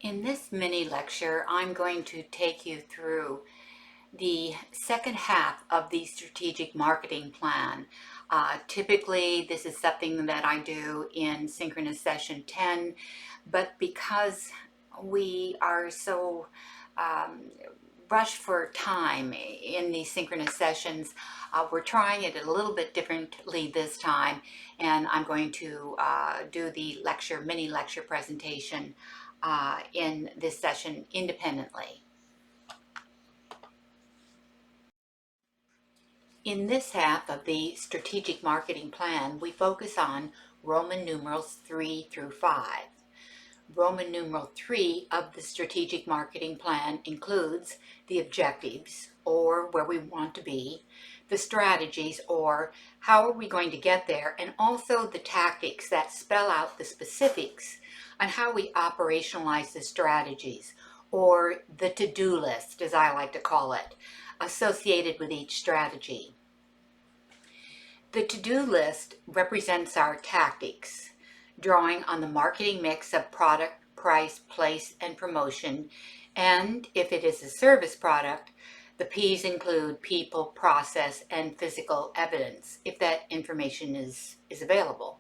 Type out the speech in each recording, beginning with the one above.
In this mini lecture, I'm going to take you through the second half of the strategic marketing plan. Typically, this is something that I do in synchronous session 10, but because we are so rushed for time in these synchronous sessions, we're trying it a little bit differently this time, and I'm going to do the mini lecture presentation in this session independently. In this half of the strategic marketing plan, we focus on Roman numerals 3 through 5. Roman numeral 3 of the strategic marketing plan includes the objectives, or where we want to be, the strategies, or how are we going to get there, and also the tactics that spell out the specifics on how we operationalize the strategies, or the to-do list, as I like to call it, associated with each strategy. The to-do list represents our tactics, drawing on the marketing mix of product, price, place, and promotion, and if it is a service product, the P's include people, process, and physical evidence, if that information is available.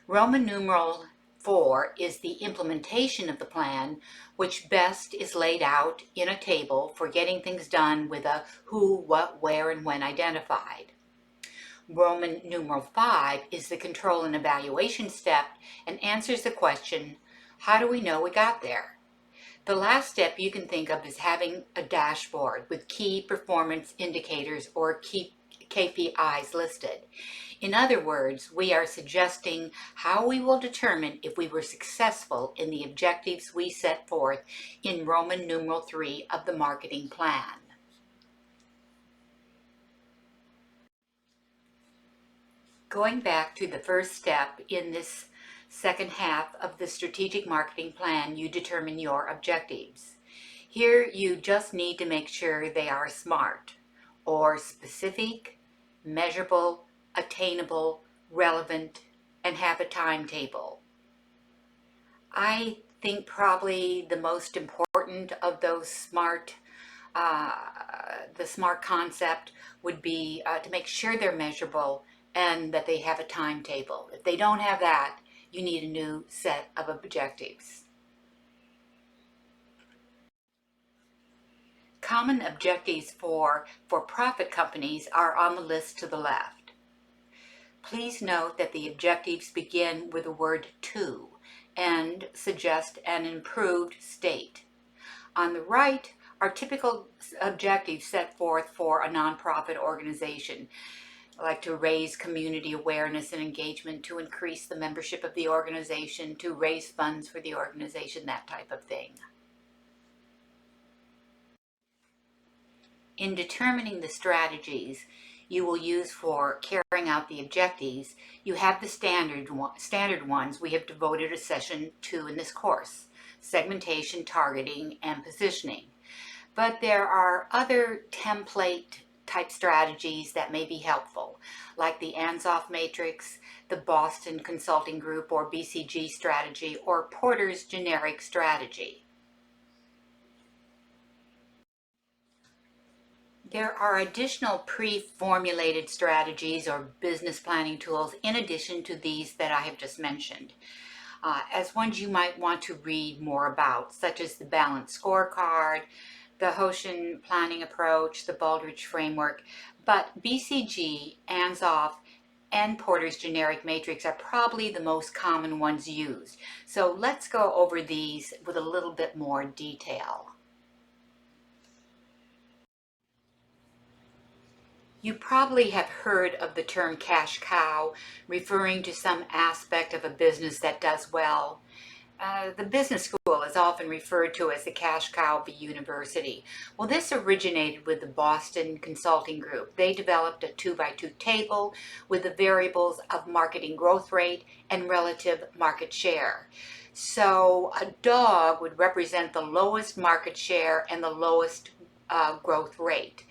Roman numeral 4 is the implementation of the plan, which best is laid out in a table for getting things done with a who, what, where, and when identified. Roman numeral 5 is the control and evaluation step and answers the question, how do we know we got there? The last step you can think of as having a dashboard with key performance indicators or key KPIs listed. In other words, we are suggesting how we will determine if we were successful in the objectives we set forth in Roman numeral 3 of the marketing plan. Going back to the first step in this second half of the strategic marketing plan, you determine your objectives. Here you just need to make sure they are SMART, or specific, measurable, attainable, relevant, and have a timetable. I think probably the most important of those SMART the SMART concept would be to make sure they're measurable and that they have a timetable. If they don't have that, you need a new set of objectives. Common objectives for for-profit companies are on the list to the left. Please note that the objectives begin with the word to and suggest an improved state. On the right are typical objectives set forth for a nonprofit organization, like to raise community awareness and engagement, to increase the membership of the organization, to raise funds for the organization, that type of thing. In determining the strategies you will use for carrying out the objectives, you have the standard ones we have devoted a session to in this course: segmentation, targeting, and positioning. But there are other template type strategies that may be helpful, like the Ansoff Matrix, the Boston Consulting Group or BCG strategy, or Porter's generic strategy. There are additional pre-formulated strategies or business planning tools in addition to these that I have just mentioned, as ones you might want to read more about, such as the Balanced Scorecard, the Hoshin Planning Approach, the Baldrige Framework. But BCG, Ansoff, and Porter's Generic Matrix are probably the most common ones used. So let's go over these with a little bit more detail. You probably have heard of the term cash cow, referring to some aspect of a business that does well. The business school is often referred to as the cash cow of a university. Well, this originated with the Boston Consulting Group. They developed a 2x2 table with the variables of marketing growth rate and relative market share. So a dog would represent the lowest market share and the lowest growth rate,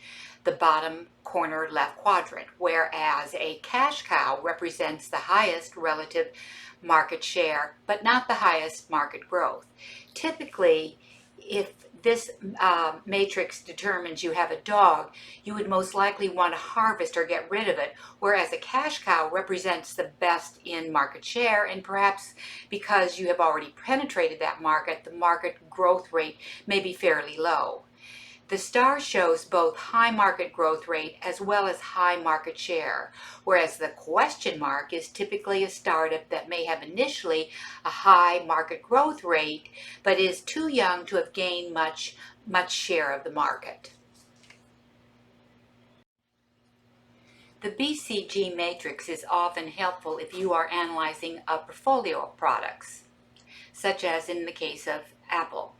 the bottom corner left quadrant, whereas a cash cow represents the highest relative market share, but not the highest market growth. Typically, if this matrix determines you have a dog, you would most likely want to harvest or get rid of it, whereas a cash cow represents the best in market share, and perhaps because you have already penetrated that market, the market growth rate may be fairly low. The star shows both high market growth rate as well as high market share, whereas the question mark is typically a startup that may have initially a high market growth rate, but is too young to have gained much share of the market. The BCG matrix is often helpful if you are analyzing a portfolio of products, such as in the case of Apple.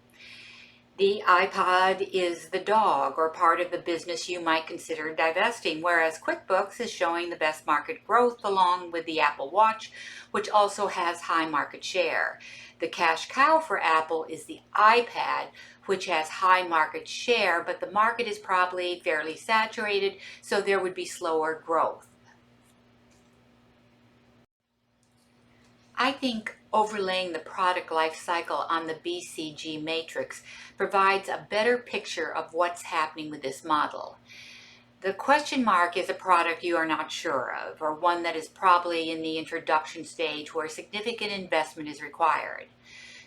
The iPod is the dog or part of the business you might consider divesting, whereas QuickBooks is showing the best market growth along with the Apple Watch, which also has high market share. The cash cow for Apple is the iPad, which has high market share, but the market is probably fairly saturated, so there would be slower growth. I think overlaying the product life cycle on the BCG matrix provides a better picture of what's happening with this model. The question mark is a product you are not sure of, or one that is probably in the introduction stage where significant investment is required.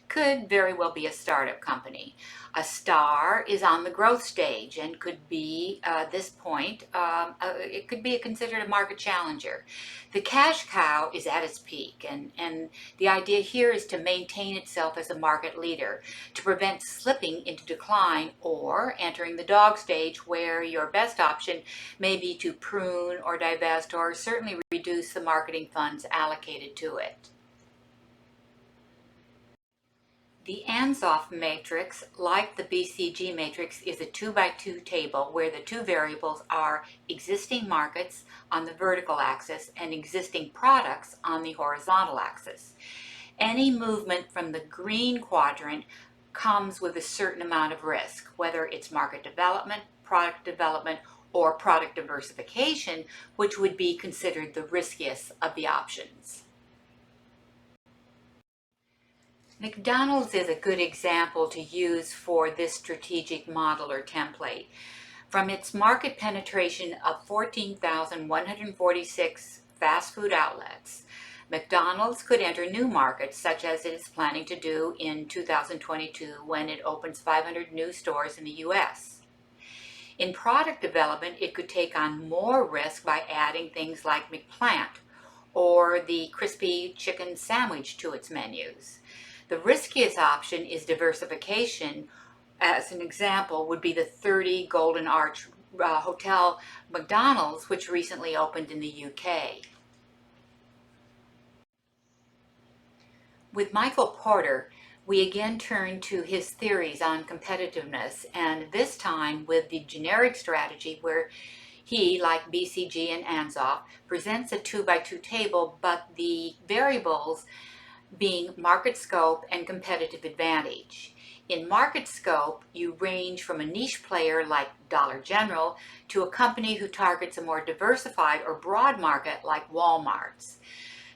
Could very well be a startup company. A star is on the growth stage and could be, at this point, it could be considered a market challenger. The cash cow is at its peak, and the idea here is to maintain itself as a market leader, to prevent slipping into decline or entering the dog stage, where your best option may be to prune or divest or certainly reduce the marketing funds allocated to it. The Ansoff Matrix, like the BCG Matrix, is a 2x2 table where the two variables are existing markets on the vertical axis and existing products on the horizontal axis. Any movement from the green quadrant comes with a certain amount of risk, whether it's market development, or product diversification, which would be considered the riskiest of the options. McDonald's is a good example to use for this strategic model or template. From its market penetration of 14,146 fast food outlets, McDonald's could enter new markets, such as it is planning to do in 2022 when it opens 500 new stores in the US. In product development, it could take on more risk by adding things like McPlant or the crispy chicken sandwich to its menus. The riskiest option is diversification. As an example would be the 30 Golden Arch Hotel McDonald's, which recently opened in the UK. With Michael Porter, we again turn to his theories on competitiveness, and this time with the generic strategy where he, like BCG and Ansoff, presents a 2x2 table, but the variables being market scope and competitive advantage. In market scope, you range from a niche player like Dollar General to a company who targets a more diversified or broad market like Walmart's.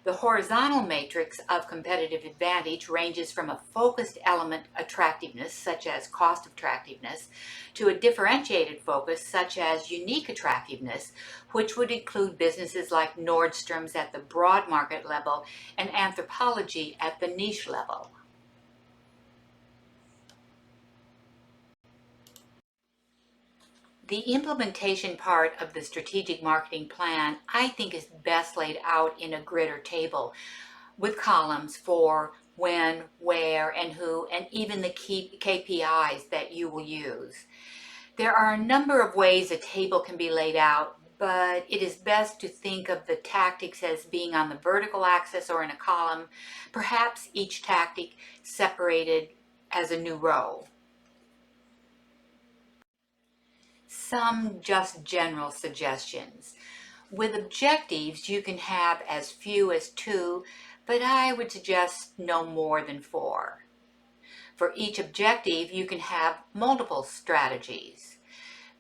The horizontal matrix of competitive advantage ranges from a focused element attractiveness, such as cost attractiveness, to a differentiated focus, such as unique attractiveness, which would include businesses like Nordstrom's at the broad market level and Anthropologie at the niche level. The implementation part of the strategic marketing plan, I think, is best laid out in a grid or table with columns for when, where, and who, and even the key KPIs that you will use. There are a number of ways a table can be laid out, but it is best to think of the tactics as being on the vertical axis or in a column, perhaps each tactic separated as a new row. Some just general suggestions. With objectives, you can have as few as 2, but I would suggest no more than 4. For each objective, you can have multiple strategies.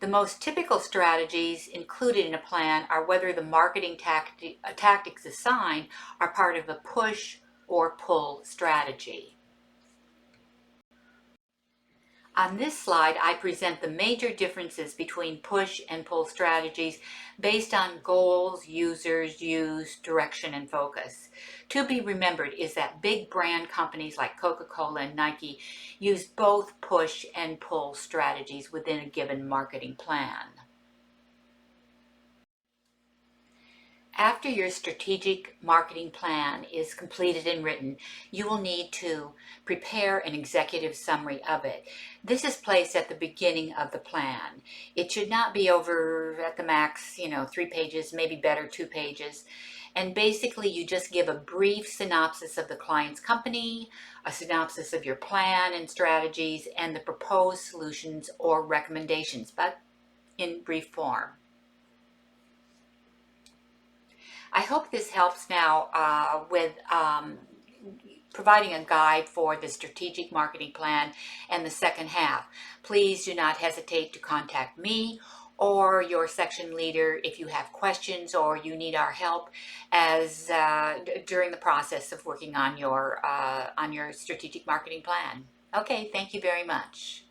The most typical strategies included in a plan are whether the marketing tactics assigned are part of a push or pull strategy. On this slide, I present the major differences between push and pull strategies based on goals, users, use, direction, and focus. To be remembered is that big brand companies like Coca-Cola and Nike use both push and pull strategies within a given marketing plan. After your strategic marketing plan is completed and written, you will need to prepare an executive summary of it. This is placed at the beginning of the plan. It should not be over at the max, 3 pages, maybe better 2 pages. And basically you just give a brief synopsis of the client's company, a synopsis of your plan and strategies, and the proposed solutions or recommendations, but in brief form. I hope this helps now with providing a guide for the strategic marketing plan and the second half. Please do not hesitate to contact me or your section leader if you have questions or you need our help as during the process of working on your strategic marketing plan. Okay, thank you very much.